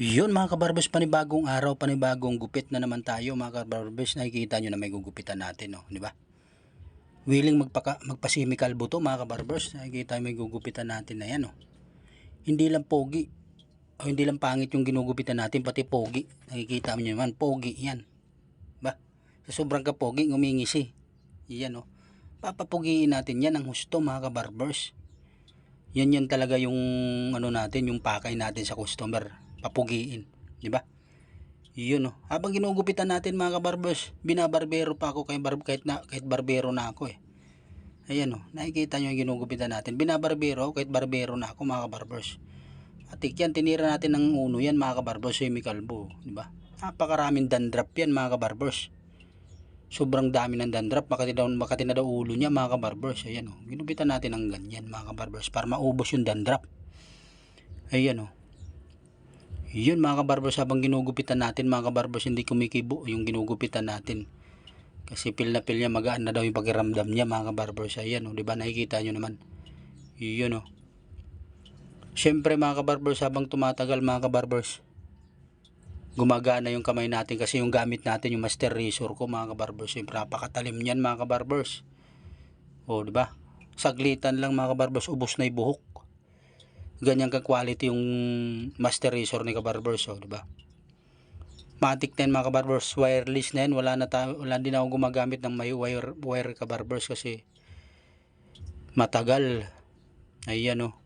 Yun mga kabarbers, panibagong araw, panibagong gupit na naman tayo mga kabarbers. Nakikita nyo na may gugupitan natin, no? Di ba? Willing magpasimikal buto mga kabarbers. Nakikita nyo may gugupitan natin na yan, no? Hindi lang pogi o hindi lang pangit yung ginugupitan natin, pati pogi. Nakikita nyo naman, pogi yan. Ba? Sa sobrang kapogi, ngumingisi. Yan, no? Papapugiin natin yan ang husto mga kabarbers. Yan talaga yung ano natin, yung pakay natin sa customer, papugiin, di ba? Yun, no. Habang ginugupitan natin mga kabarbers, binabarbero pa ako kahit barbero na ako eh. Ayan, no. Nakikita nyo yung ginugupitan natin. Binabarbero kahit barbero na ako mga kabarbers. Atik yan, tinira natin ng uno yan mga kabarbers, semi-kalbo, di ba? Napakaraming dandruff yan mga kabarbers. Sobrang dami ng dandruff, makati na daw ulo niya mga kabarbers. Ayan, oh. Ginupitan natin ng ganyan mga kabarbers para maubos yung dandruff. Ayan, oh. Yun mga kabarbers, habang ginugupitan natin mga kabarbers, hindi kumikibo yung ginugupitan natin. Kasi pil na pil niya, magaan na daw yung pakiramdam niya mga kabarbers. Ayan, oh. Diba nakikita nyo naman. Yun, oh. Siyempre mga kabarbers, habang tumatagal mga kabarbers, gumagana yung kamay natin kasi yung gamit natin yung master razor ko mga kabarbers. Siyempre napakatalim niyan mga kabarbers. O di ba? Saglitan lang mga kabarbers, ubos na yung buhok. Ganyan ka quality yung master razor ni kabarbers, o di ba? Matic na yan mga kabarbers, wireless na yan. Wala din ako gumagamit ng may wire kabarbers kasi matagal. Ayan, o.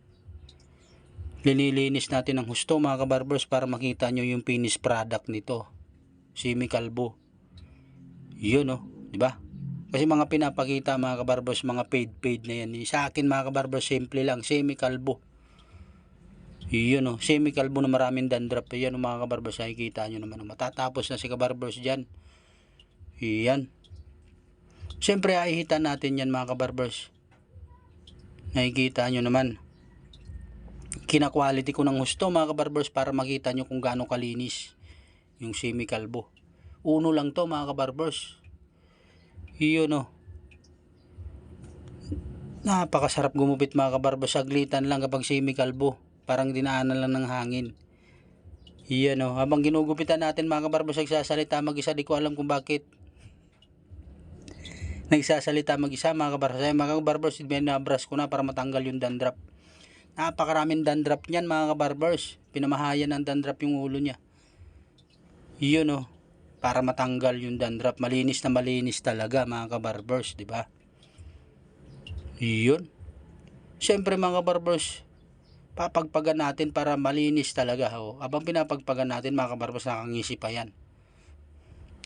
Linilinis natin ng husto mga kabarbers para makita nyo yung finished product nito. Semi-kalbo. Yun, oh, di ba? Kasi mga pinapakita mga kabarbers, mga paid na yan. Sa akin mga kabarbers, simple lang, semi-kalbo. Yun, oh, semi-kalbo na maraming dandruff. Yan, oh, mga kabarbers, nakikita nyo naman. Matatapos na si kabarbers dyan. Yan. Siyempre, ahihitan natin yan mga kabarbers. Nakikita nyo naman. Kina-quality ko ng husto mga kabarbers para makita nyo kung gaano kalinis yung semi-kalbo. Uno lang to mga kabarbers. Yun, oh. Napakasarap gumupit mga kabarbers. Saglitan lang kapag semi-kalbo. Parang dinaanan lang ng hangin. Yun, oh. Habang ginugupitan natin mga kabarbers, nagsasalita mag-isa. Di ko alam kung bakit nagsasalita mag-isa mga kabarbers. Ay mga kabarbers, binabrush ko na para matanggal yung dandruff. Napakaraming dandruff niyan mga kabarbers. Pinamahayan ng dandruff yung ulo niya. Yun, oh. Para matanggal yung dandruff. Malinis na malinis talaga mga kabarbers, di ba? Yun. Siyempre mga kabarbers, papagpagan natin para malinis talaga, oh. Abang pinapagpagan natin mga kabarbers, nakangisi pa yan.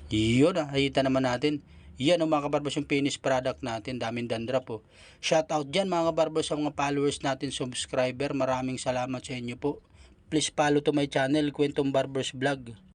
Yun, nakita naman natin. Yan, oh, mga kabarbers, yung finished product natin. Daming dandruff, oh. Shout out dyan mga kabarbers sa mga followers natin, subscriber. Maraming salamat sa inyo po. Please follow to my channel, Kwentong Barbers Vlog.